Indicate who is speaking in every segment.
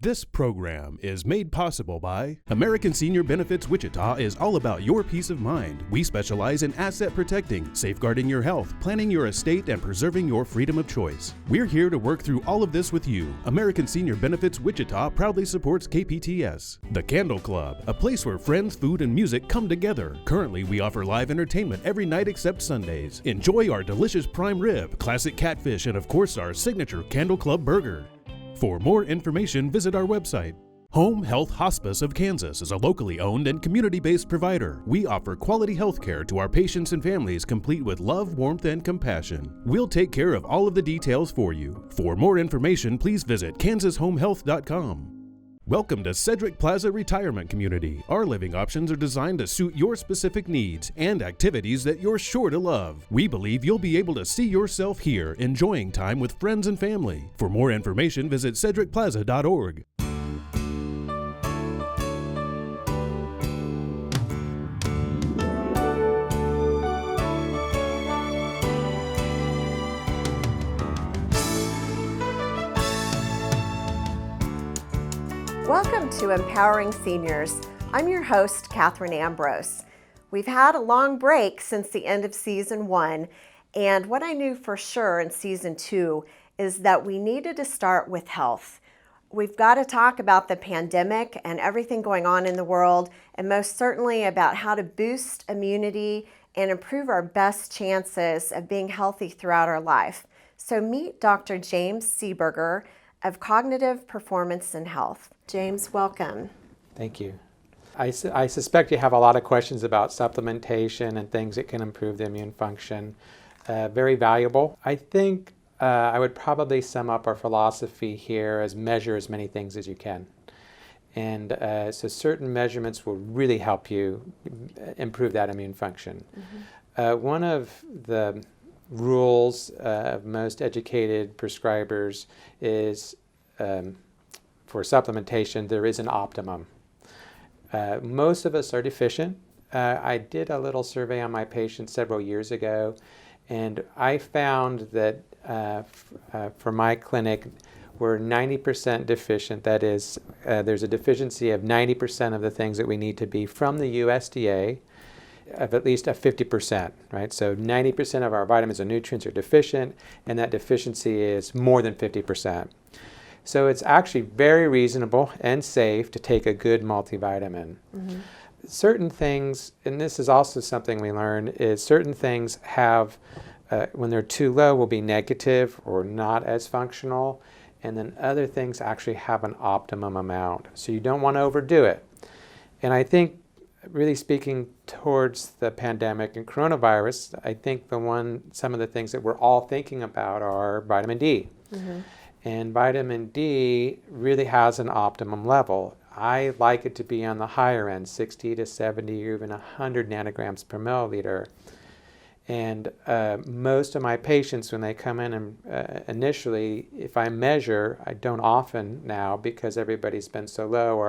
Speaker 1: This program is made possible by American Senior Benefits Wichita is all about your peace of mind. We specialize in asset protecting, safeguarding your health, planning your estate, and preserving your freedom of choice. We're here to work through all of this with you. American Senior Benefits Wichita proudly supports KPTS. The Candle Club, a place where friends, food, and music come together. Currently, we offer live entertainment every night except Sundays. Enjoy our delicious prime rib, classic catfish, and of course our signature Candle Club burger. For more information, visit our website. Home Health Hospice of Kansas is a locally owned and community-based provider. We offer quality health care to our patients and families, complete with love, warmth, and compassion. We'll take care of all of the details for you. For more information, please visit kansashomehealth.com. Welcome to Cedric Plaza Retirement Community. Our living options are designed to suit your specific needs and activities that you're sure to love. We believe you'll be able to see yourself here, enjoying time with friends and family. For more information, visit cedricplaza.org.
Speaker 2: Welcome to Empowering Seniors. I'm your host, Katherine Ambrose. We've had a long break since the end of season 1, and what I knew for sure in season 2 is that we needed to start with health. We've got to talk about the pandemic and everything going on in the world, and most certainly about how to boost immunity and improve our best chances of being healthy throughout our life. So meet Dr. James Seberger of Cognitive Performance and Health. James, welcome.
Speaker 3: Thank you. I suspect you have a lot of questions about supplementation and things that can improve the immune function. Very valuable. I think I would probably sum up our philosophy here as measure as many things as you can. And so certain measurements will really help you improve that immune function. Mm-hmm. One of the rules of most educated prescribers is for supplementation, there is an optimum. Most of us are deficient. I did a little survey on my patients several years ago, and I found that for my clinic, we're 90% deficient. That is, there's a deficiency of 90% of the things that we need to be from the USDA, of at least a 50%, right? So 90% of our vitamins and nutrients are deficient, and that deficiency is more than 50%. So it's actually very reasonable and safe to take a good multivitamin. Mm-hmm. Certain things, and this is also something we learn, is certain things have, when they're too low, will be negative or not as functional, and then other things actually have an optimum amount. So you don't want to overdo it. And I think, really speaking towards the pandemic and coronavirus, I think some of the things that we're all thinking about are vitamin D. Mm-hmm. And vitamin D really has an optimum level. I like it to be on the higher end, 60 to 70 or even 100 nanograms per milliliter. And most of my patients, when they come in and initially, if I measure, I don't often now because everybody's been so low,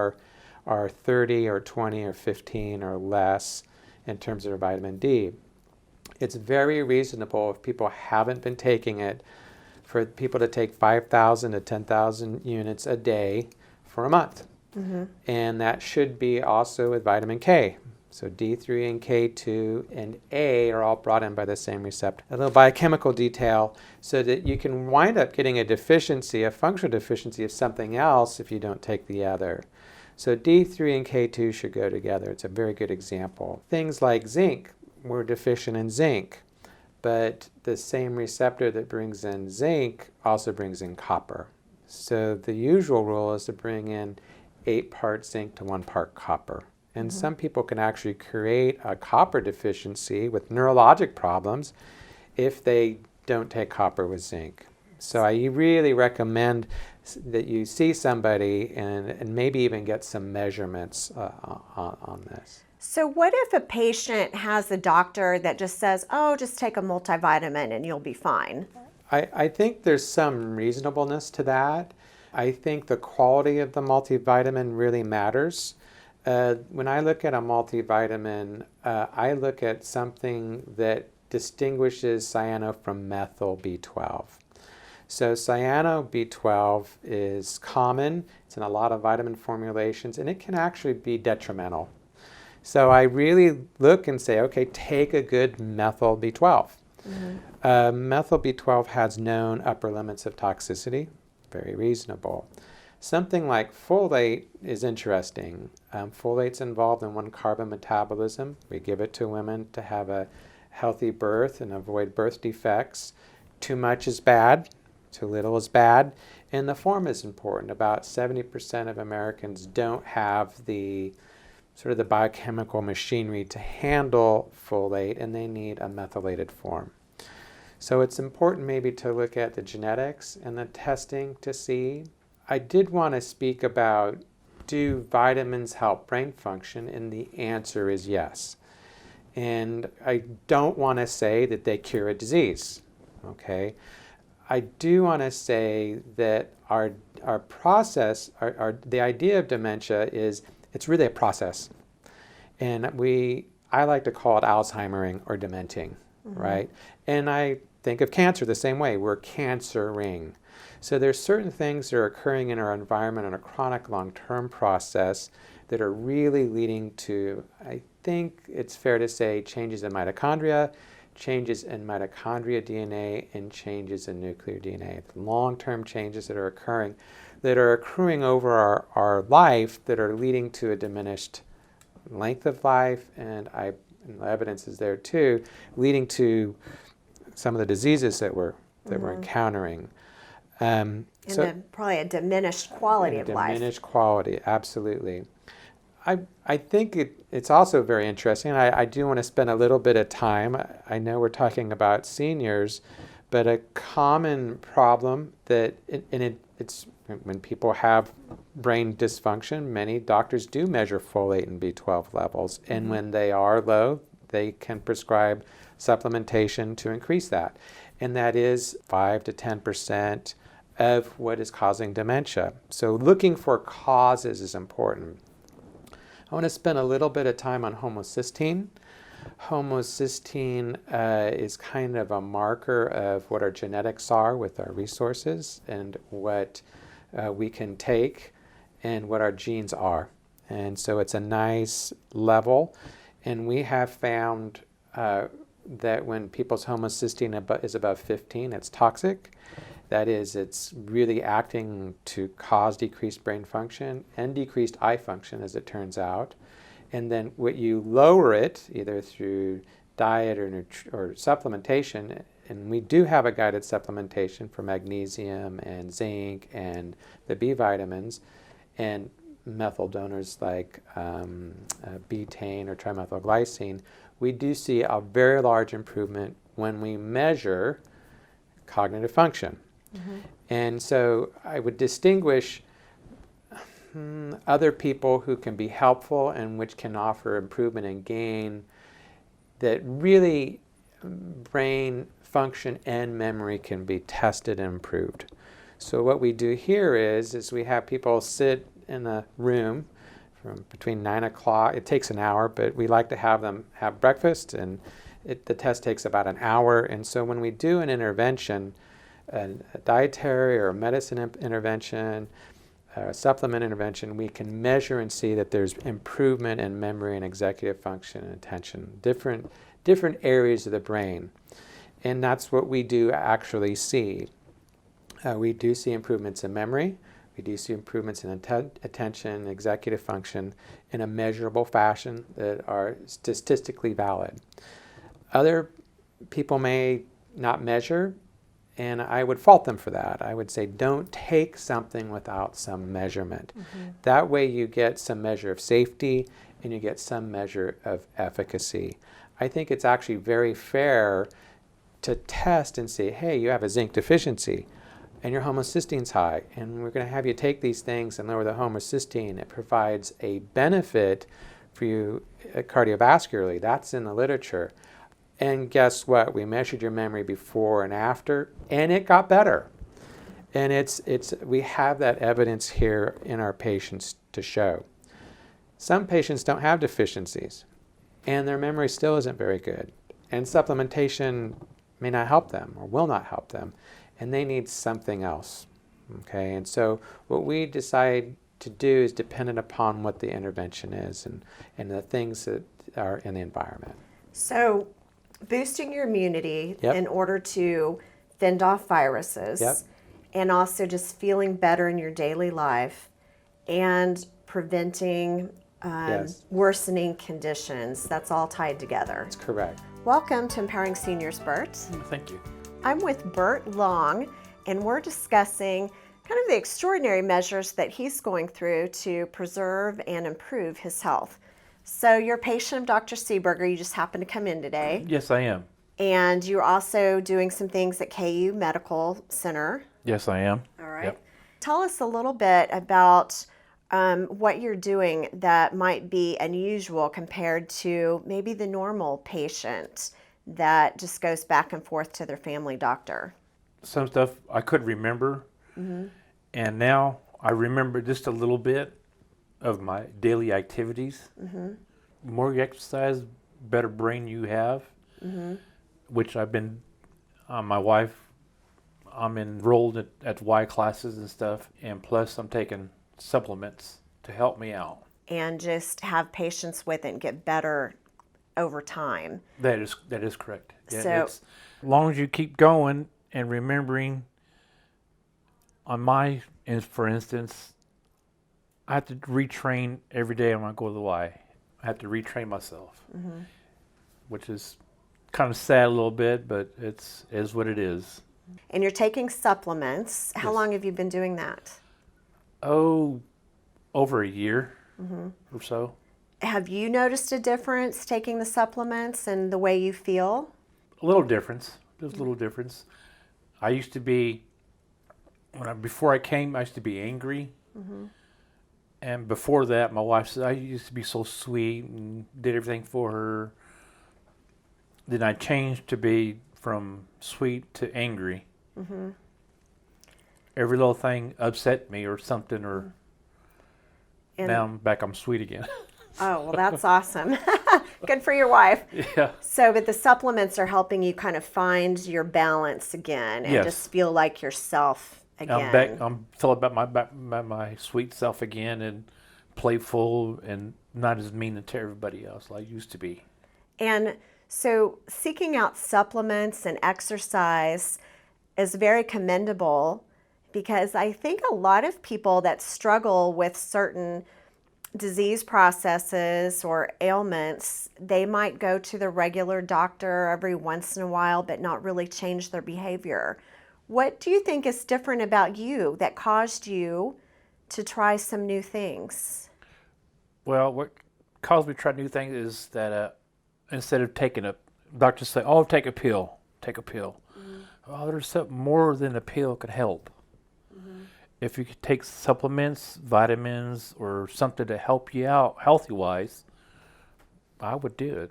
Speaker 3: are 30 or 20 or 15 or less in terms of their vitamin D. It's very reasonable if people haven't been taking it for people to take 5,000 to 10,000 units a day for a month. Mm-hmm. And that should be also with vitamin K. So D3 and K2 and A are all brought in by the same receptor. A little biochemical detail so that you can wind up getting a deficiency, a functional deficiency of something else if you don't take the other. So D3 and K2 should go together. It's a very good example. Things like zinc, we're deficient in zinc, but the same receptor that brings in zinc also brings in copper. So the usual rule is to bring in 8 parts zinc to 1 part copper. And mm-hmm. Some people can actually create a copper deficiency with neurologic problems if they don't take copper with zinc. So I really recommend that you see somebody and maybe even get some measurements on this.
Speaker 2: So what if a patient has a doctor that just says, oh, just take a multivitamin and you'll be fine?
Speaker 3: I think there's some reasonableness to that. I think the quality of the multivitamin really matters. When I look at a multivitamin, I look at something that distinguishes cyano from methyl B12. So cyano B12 is common. It's in a lot of vitamin formulations, and it can actually be detrimental. So I really look and say, okay, take a good methyl B12. Methyl B12 has known upper limits of toxicity, very reasonable. Something like folate is interesting. Folate's involved in 1-carbon metabolism. We give it to women to have a healthy birth and avoid birth defects. Too much is bad, too little is bad, and the form is important. About 70% of Americans don't have the sort of the biochemical machinery to handle folate, and they need a methylated form. So it's important maybe to look at the genetics and the testing to see. I did want to speak about, do vitamins help brain function? And the answer is yes. And I don't want to say that they cure a disease, okay? I do want to say that our process, the idea of dementia is, it's really a process. And I like to call it Alzheimering or dementing, right? And I think of cancer the same way. We're cancering. So there's certain things that are occurring in our environment on a chronic long-term process that are really leading to, I think it's fair to say, changes in mitochondria, changes in mitochondria DNA, and changes in nuclear DNA. Long-term changes that are occurring, that are accruing over our life, that are leading to a diminished length of life, and the evidence is there too, leading to some of the diseases that we're encountering.
Speaker 2: Then probably a diminished quality of life.
Speaker 3: Diminished quality, absolutely. I think it's also very interesting. I do want to spend a little bit of time. I know we're talking about seniors, but a common problem that, it's when people have brain dysfunction, many doctors do measure folate and B12 levels. And when they are low, they can prescribe supplementation to increase that. And that is 5 to 10% of what is causing dementia. So looking for causes is important. I want to spend a little bit of time on homocysteine. Homocysteine is kind of a marker of what our genetics are with our resources and what we can take and what our genes are. And so it's a nice level. And we have found that when people's homocysteine is above 15, it's toxic. That is, it's really acting to cause decreased brain function and decreased eye function, as it turns out. And then when you lower it, either through diet or supplementation, and we do have a guided supplementation for magnesium and zinc and the B vitamins, and methyl donors like betaine or trimethylglycine, we do see a very large improvement when we measure cognitive function. And so I would distinguish other people who can be helpful and which can offer improvement and gain, that really brain function and memory can be tested and improved. So what we do here is we have people sit in a room from between 9 o'clock, it takes an hour, but we like to have them have breakfast, and the test takes about an hour. And so when we do an intervention, a dietary or a medicine intervention, a supplement intervention, we can measure and see that there's improvement in memory and executive function and attention, different areas of the brain. And that's what we do actually see. We do see improvements in memory. We do see improvements in attention, executive function in a measurable fashion that are statistically valid. Other people may not measure, and I would fault them for that. I would say, don't take something without some measurement. That way you get some measure of safety and you get some measure of efficacy. I think it's actually very fair to test and say, hey, you have a zinc deficiency and your homocysteine's high, and we're going to have you take these things and lower the homocysteine. It provides a benefit for you cardiovascularly. That's in the literature. And guess what? We measured your memory before and after, and it got better. And we have that evidence here in our patients to show. Some patients don't have deficiencies, and their memory still isn't very good. And supplementation may not help them or will not help them. and they need something else. Okay, and so what we decide to do is dependent upon what the intervention is and the things that are in the environment.
Speaker 2: So boosting your immunity
Speaker 3: Yep.
Speaker 2: in order to fend off viruses,
Speaker 3: Yep.
Speaker 2: and also just feeling better in your daily life and preventing
Speaker 3: Yes.
Speaker 2: worsening conditions. That's all tied together.
Speaker 3: That's correct.
Speaker 2: Welcome to Empowering Seniors, Bert.
Speaker 4: Thank you.
Speaker 2: I'm with Bert Long, and we're discussing kind of the extraordinary measures that he's going through to preserve and improve his health. So you're a patient of Dr. Seberger. You just happened to come in today.
Speaker 4: Yes, I am.
Speaker 2: And you're also doing some things at KU Medical Center.
Speaker 4: Yes, I am.
Speaker 2: All right.
Speaker 4: Yep.
Speaker 2: Tell us a little bit about what you're doing that might be unusual compared to maybe the normal patient that just goes back and forth to their family doctor.
Speaker 4: Some stuff I could remember, and now I remember just a little bit of my daily activities. More you exercise, better brain you have, which I've been, my wife, I'm enrolled at Y classes and stuff, and plus I'm taking supplements to help me out.
Speaker 2: And just have patience with it and get better over time.
Speaker 4: That is correct. Yeah,
Speaker 2: So-
Speaker 4: as long as you keep going and remembering, for instance, I have to retrain every day when I go to the Y. I have to retrain myself, which is kind of sad a little bit, but it is what it is.
Speaker 2: And you're taking supplements. How
Speaker 4: Yes.
Speaker 2: long have you been doing that?
Speaker 4: Oh, over a year or so.
Speaker 2: Have you noticed a difference taking the supplements and the way you feel?
Speaker 4: A little difference. There's a little difference. I used to be, before I came, I used to be angry. And before that, my wife said, I used to be so sweet and did everything for her. Then I changed to be from sweet to angry. Every little thing upset me or something, or
Speaker 2: And,
Speaker 4: now I'm sweet again.
Speaker 2: oh, well, that's awesome. Good for your wife.
Speaker 4: Yeah.
Speaker 2: So, but the supplements are helping you kind of find your balance again and
Speaker 4: Yes.
Speaker 2: just feel like yourself again.
Speaker 4: I'm feeling about my sweet self again, and playful and not as mean to everybody else like I used to be.
Speaker 2: And so seeking out supplements and exercise is very commendable, because I think a lot of people that struggle with certain disease processes or ailments, they might go to the regular doctor every once in a while but not really change their behavior. What do you think is different about you that caused you to try some new things?
Speaker 4: Well, what caused me to try new things is that instead of taking doctors say, oh, take a pill. Oh, there's something more than a pill could help. If you could take supplements, vitamins, or something to help you out healthy-wise, I would do it.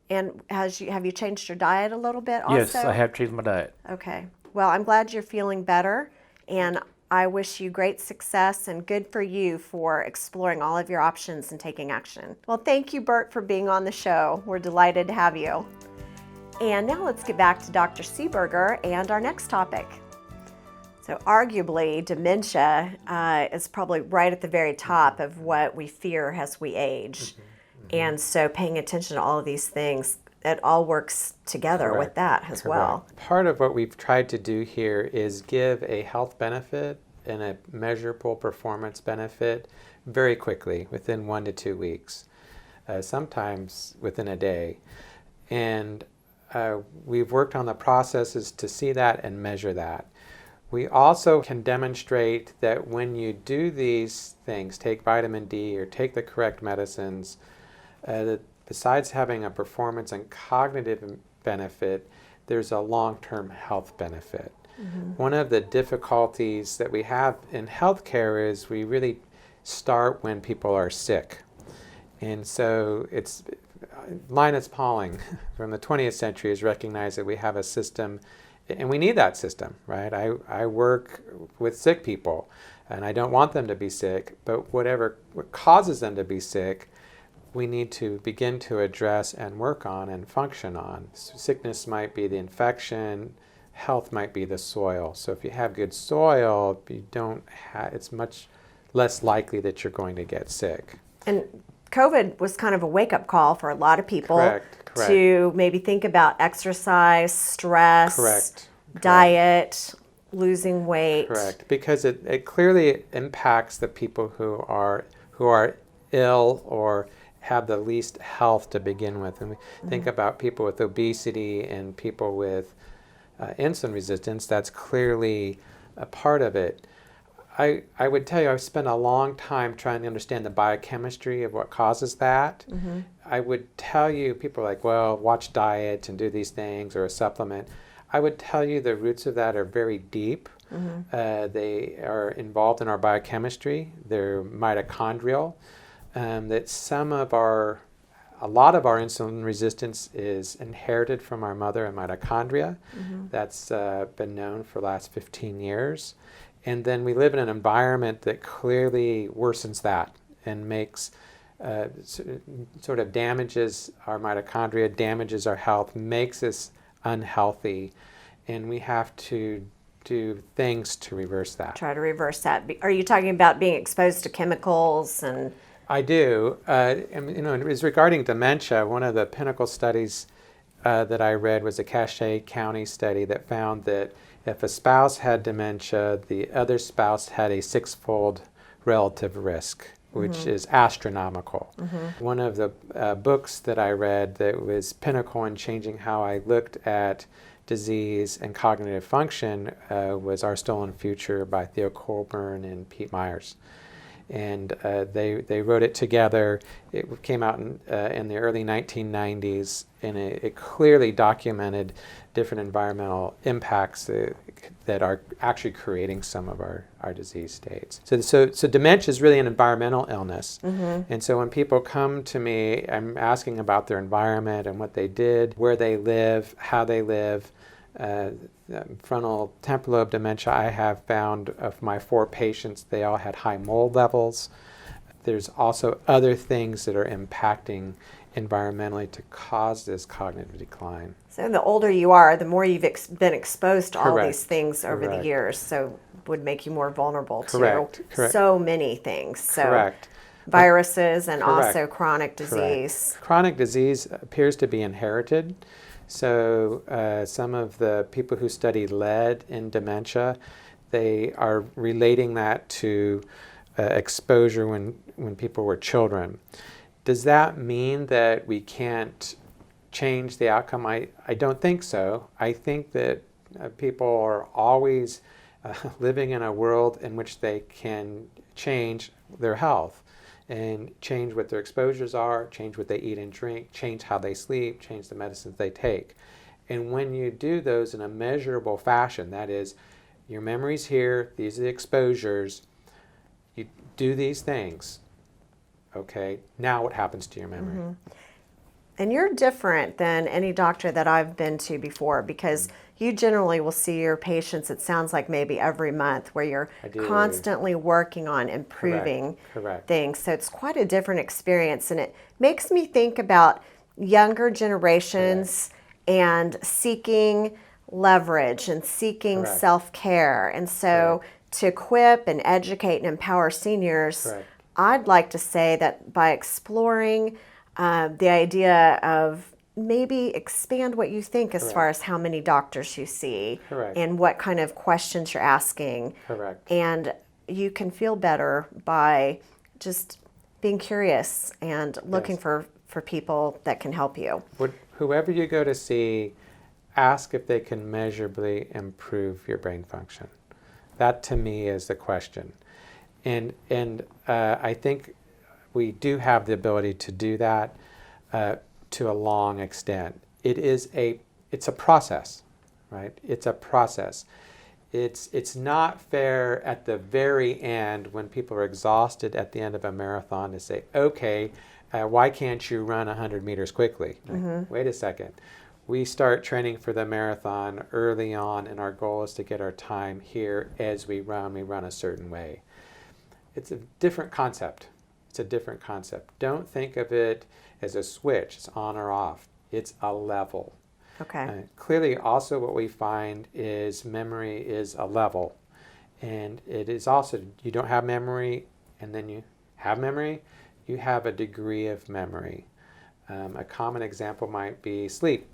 Speaker 2: And have you changed your diet a little bit also?
Speaker 4: Yes, I have changed my diet.
Speaker 2: Okay. Well, I'm glad you're feeling better, and I wish you great success, and good for you for exploring all of your options and taking action. Well, thank you, Bert, for being on the show. We're delighted to have you. And now let's get back to Dr. Seberger and our next topic. So arguably, dementia is probably right at the very top of what we fear as we age. And so paying attention to all of these things, it all works together
Speaker 3: Correct.
Speaker 2: with that as well.
Speaker 3: Part of what we've tried to do here is give a health benefit and a measurable performance benefit very quickly, within 1 to 2 weeks, sometimes within a day. And we've worked on the processes to see that and measure that. We also can demonstrate that when you do these things, take vitamin D or take the correct medicines, that besides having a performance and cognitive benefit, there's a long-term health benefit. One of the difficulties that we have in healthcare is we really start when people are sick. And so Linus Pauling from the 20th century has recognized that we have a system, and we need that system, right? I work with sick people, and I don't want them to be sick, but what causes them to be sick, we need to begin to address and work on and function on. Sickness might be the infection, health might be the soil. So if you have good soil, you don't it's much less likely that you're going to get sick.
Speaker 2: And COVID was kind of a wake-up call for a lot of people.
Speaker 3: Correct.
Speaker 2: To maybe think about exercise, stress,
Speaker 3: Correct.
Speaker 2: diet, losing weight.
Speaker 3: Correct, because it clearly impacts the people who are ill or have the least health to begin with. And we think about people with obesity and people with insulin resistance. That's clearly a part of it. I would tell you, I've spent a long time trying to understand the biochemistry of what causes that. I would tell you, people are like, well, watch diet and do these things or a supplement. I would tell you the roots of that are very deep. They are involved in our biochemistry. They're mitochondrial. That a lot of our insulin resistance is inherited from our mother and mitochondria. That's been known for the last 15 years. And then we live in an environment that clearly worsens that and makes, sort of damages our mitochondria, damages our health, makes us unhealthy. And we have to do things to reverse that.
Speaker 2: Try to reverse that. Are you talking about being exposed to chemicals and...
Speaker 3: I do. And, it was regarding dementia. One of the pinnacle studies that I read was a Cache County study that found that if a spouse had dementia, the other spouse had a 6-fold relative risk, which is astronomical. One of the books that I read that was pinnacle in changing how I looked at disease and cognitive function was Our Stolen Future by Theo Colburn and Pete Myers. And they wrote it together. It came out in the early 1990s, and it clearly documented different environmental impacts that are actually creating some of our disease states. So dementia is really an environmental illness. And so when people come to me, I'm asking about their environment and what they did, where they live, how they live. Frontal temporal lobe dementia, I have found of my 4 patients, they all had high mold levels. There's also other things that are impacting environmentally to cause this cognitive decline.
Speaker 2: So the older you are, the more you've been exposed to all
Speaker 3: Correct.
Speaker 2: these things over
Speaker 3: Correct.
Speaker 2: the years, so would make you more vulnerable
Speaker 3: Correct.
Speaker 2: to
Speaker 3: Correct.
Speaker 2: so many things. So
Speaker 3: Correct.
Speaker 2: viruses and
Speaker 3: Correct.
Speaker 2: also chronic disease.
Speaker 3: Correct. Chronic disease appears to be inherited. So some of the people who study lead in dementia, they are relating that to exposure when people were children. Does that mean that we can't change the outcome? I don't think so. I think that people are always living in a world in which they can change their health and change what their exposures are, change what they eat and drink, change how they sleep, change the medicines they take. And when you do those in a measurable fashion, that is, your memory's here, these are the exposures, you do these things, okay, now what happens to your memory?
Speaker 2: And you're different than any doctor that I've been to before, because you generally will see your patients, it sounds like maybe every month, where you're constantly working on improving
Speaker 3: Correct.
Speaker 2: things. So it's quite a different experience. And it makes me think about younger generations and seeking leverage and seeking self-care. And so to equip and educate and empower seniors, I'd like to say that by exploring the idea of maybe expand what you think as far as how many doctors you see and what kind of questions you're asking. And you can feel better by just being curious and looking for people that can help you.
Speaker 3: Whoever you go to see, ask if they can measurably improve your brain function. That to me is the question. And I think we do have the ability to do that to a long extent. It's a process, right? It's a process. It's not fair at the very end when people are exhausted at the end of a marathon to say, okay, why can't you run 100 meters quickly? Like, wait a second. We start training for the marathon early on, and our goal is to get our time here as we run a certain way. It's a different concept. It's a different concept. Don't think of it as a switch. It's on or off. It's a level.
Speaker 2: Okay.
Speaker 3: Clearly, also what we find is memory is a level. And it is also, you don't have memory and then you have memory, you have a degree of memory. A common example might be sleep.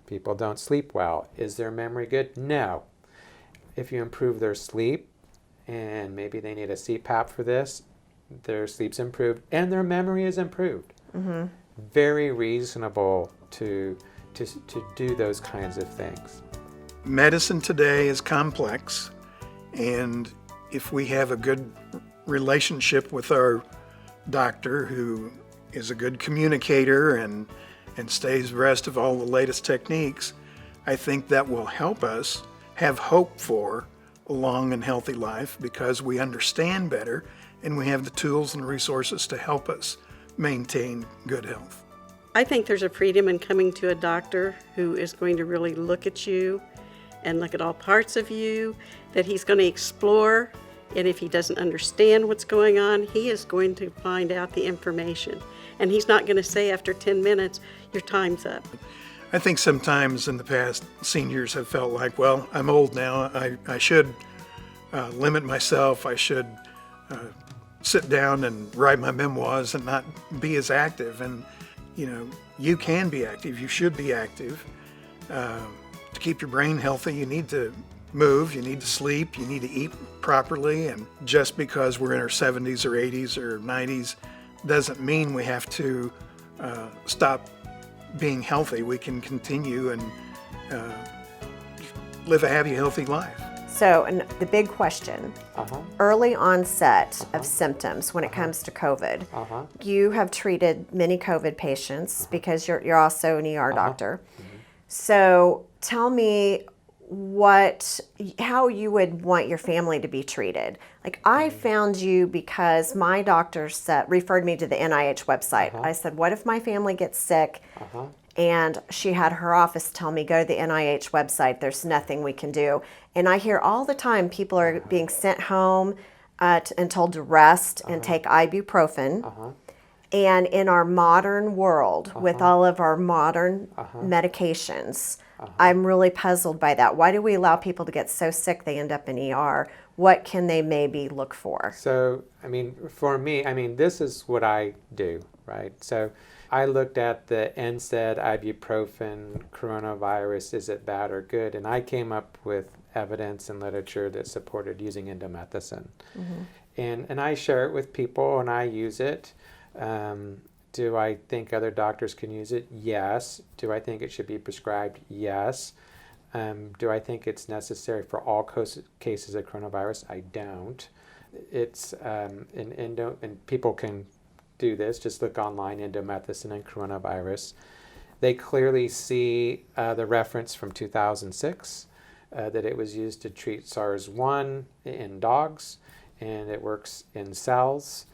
Speaker 3: People don't sleep well. Is their memory good? No. If you improve their sleep, and maybe they need a CPAP for this, their sleep's improved and their memory is improved. Mm-hmm. Very reasonable to do those kinds of things.
Speaker 5: Medicine today is complex, and if we have a good relationship with our doctor who is a good communicator and stays abreast of all the latest techniques, I think that will help us have hope for a long and healthy life because we understand better and we have the tools and resources to help us maintain good health.
Speaker 6: I think there's a freedom in coming to a doctor who is going to really look at you and look at all parts of you, that he's going to explore, and if he doesn't understand what's going on, he is going to find out the information. And he's not going to say after 10 minutes, your time's up.
Speaker 5: I think sometimes in the past, seniors have felt like, well, I'm old now, I should limit myself, I should sit down and write my memoirs and not be as active. And, you know, you can be active, you should be active. To keep your brain healthy, you need to move, you need to sleep, you need to eat properly. And just because we're in our 70s or 80s or 90s doesn't mean we have to stop being healthy. We can continue and live a happy, healthy life.
Speaker 2: So, and the big question, early onset of symptoms when it comes to COVID. You have treated many COVID patients because you're also an ER doctor. So tell me how you would want your family to be treated. Like, I found you because my doctor referred me to the NIH website. I said, what if my family gets sick? And she had her office tell me, go to the NIH website, there's nothing we can do. And I hear all the time people are being sent home and told to rest and take ibuprofen. And in our modern world, with all of our modern medications, I'm really puzzled by that. Why do we allow people to get so sick they end up in ER? What can they maybe look for?
Speaker 3: So, I mean, for me, this is what I do, right? So I looked at the NSAID, ibuprofen, coronavirus, is it bad or good? And I came up with evidence and literature that supported using indomethacin. And I share it with people and I use it. Do I think other doctors can use it? Yes. Do I think it should be prescribed? Yes. Do I think it's necessary for all cases of coronavirus? I don't. It's and people can do this. Just look online, indomethacin and coronavirus. They clearly see the reference from 2006 that it was used to treat SARS-1 in dogs, and it works in cells.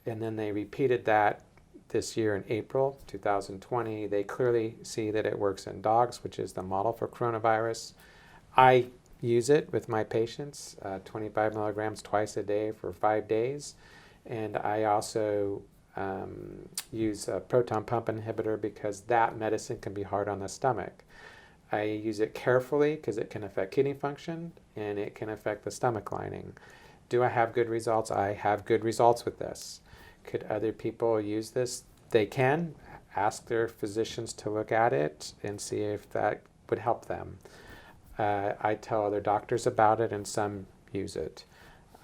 Speaker 3: And then they repeated that this year in April 2020. They clearly see that it works in dogs, which is the model for coronavirus. I use it with my patients, 25 milligrams twice a day for 5 days. And I also use a proton pump inhibitor because that medicine can be hard on the stomach. I use it carefully because it can affect kidney function and it can affect the stomach lining. Do I have good results? I have good results with this. Could other people use this? They can. Ask their physicians to look at it and see if that would help them. I tell other doctors about it and some use it.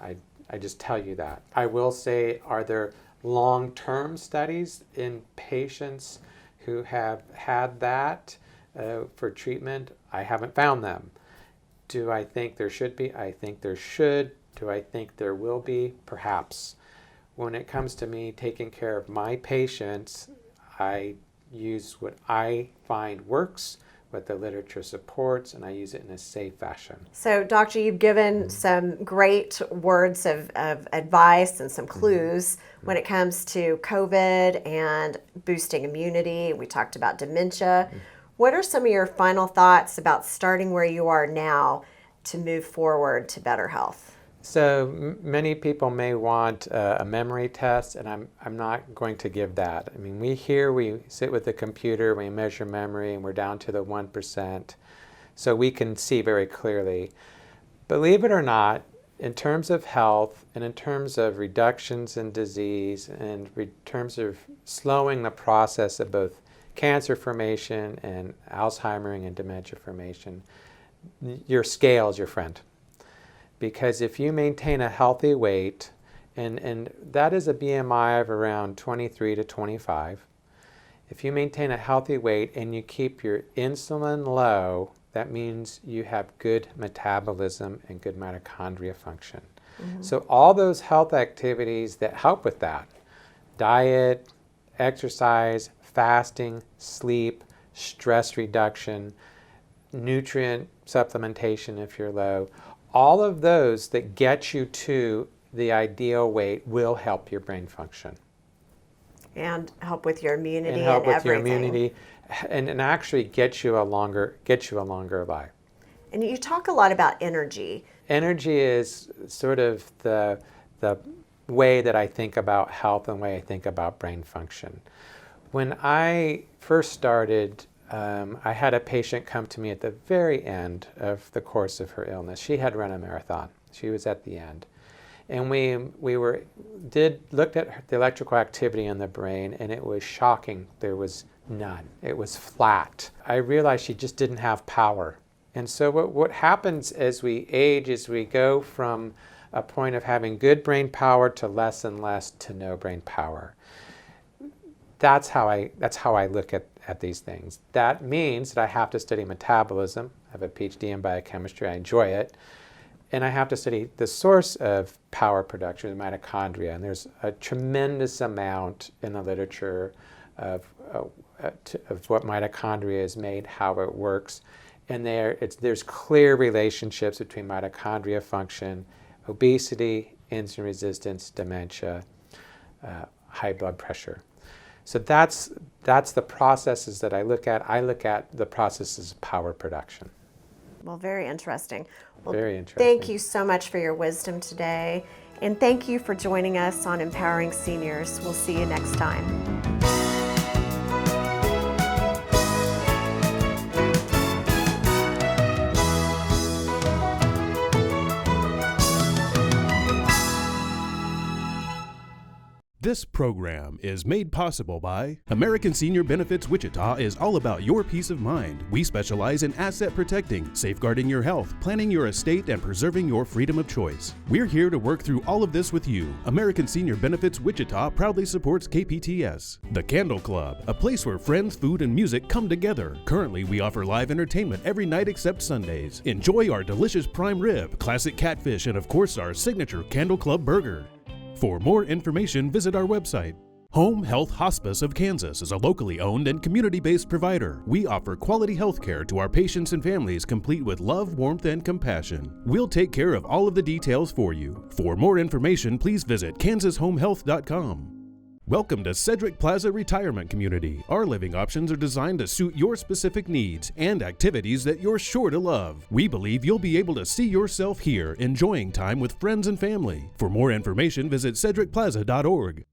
Speaker 3: I just tell you that. I will say, are there long-term studies in patients who have had that for treatment? I haven't found them. Do I think there should be? I think there should. Do I think there will be? Perhaps. When it comes to me taking care of my patients, I use what I find works, what the literature supports, and I use it in a safe fashion.
Speaker 2: So, Doctor, you've given some great words of advice and some clues when it comes to COVID and boosting immunity. We talked about dementia. What are some of your final thoughts about starting where you are now to move forward to better health?
Speaker 3: So many people may want a memory test, and I'm not going to give that. I mean, we sit with the computer, we measure memory, and we're down to the 1%, so we can see very clearly. Believe it or not, in terms of health, and in terms of reductions in disease, and in terms of slowing the process of both cancer formation and Alzheimer's and dementia formation, your scale is your friend. Because if you maintain a healthy weight, and that is a BMI of around 23 to 25, if you maintain a healthy weight and you keep your insulin low, that means you have good metabolism and good mitochondria function. So all those health activities that help with that, diet, exercise, fasting, sleep, stress reduction, nutrient supplementation if you're low, all of those that get you to the ideal weight will help your brain function.
Speaker 2: And help with your immunity
Speaker 3: And help with
Speaker 2: everything.
Speaker 3: your immunity, and actually get you a longer life.
Speaker 2: And you talk a lot about energy.
Speaker 3: Energy is sort of the way that I think about health and the way I think about brain function. When I first started, I had a patient come to me at the very end of the course of her illness. She had run a marathon. She was at the end. And we looked at the electrical activity in the brain, and it was shocking. There was none. It was flat. I realized she just didn't have power. And so what happens as we age is we go from a point of having good brain power to less and less to no brain power. That's how I look at these things. That means that I have to study metabolism. I have a PhD in biochemistry. I enjoy it. And I have to study the source of power production, the mitochondria. And there's a tremendous amount in the literature of what mitochondria is made, how it works. And there's clear relationships between mitochondria function, obesity, insulin resistance, dementia, high blood pressure. So that's the processes that I look at. I look at the processes of power production.
Speaker 2: Well, very interesting. Well,
Speaker 3: Very interesting.
Speaker 2: Thank you so much for your wisdom today. And thank you for joining us on Empowering Seniors. We'll see you next time.
Speaker 1: This program is made possible by American Senior Benefits Wichita is all about your peace of mind. We specialize in asset protecting, safeguarding your health, planning your estate, and preserving your freedom of choice. We're here to work through all of this with you. American Senior Benefits Wichita proudly supports KPTS. The Candle Club, a place where friends, food, and music come together. Currently, we offer live entertainment every night except Sundays. Enjoy our delicious prime rib, classic catfish, and of course our signature Candle Club burger. For more information, visit our website. Home Health Hospice of Kansas is a locally owned and community-based provider. We offer quality health care to our patients and families, complete with love, warmth, and compassion. We'll take care of all of the details for you. For more information, please visit kansashomehealth.com. Welcome to Cedric Plaza Retirement Community. Our living options are designed to suit your specific needs and activities that you're sure to love. We believe you'll be able to see yourself here, enjoying time with friends and family. For more information, visit cedricplaza.org.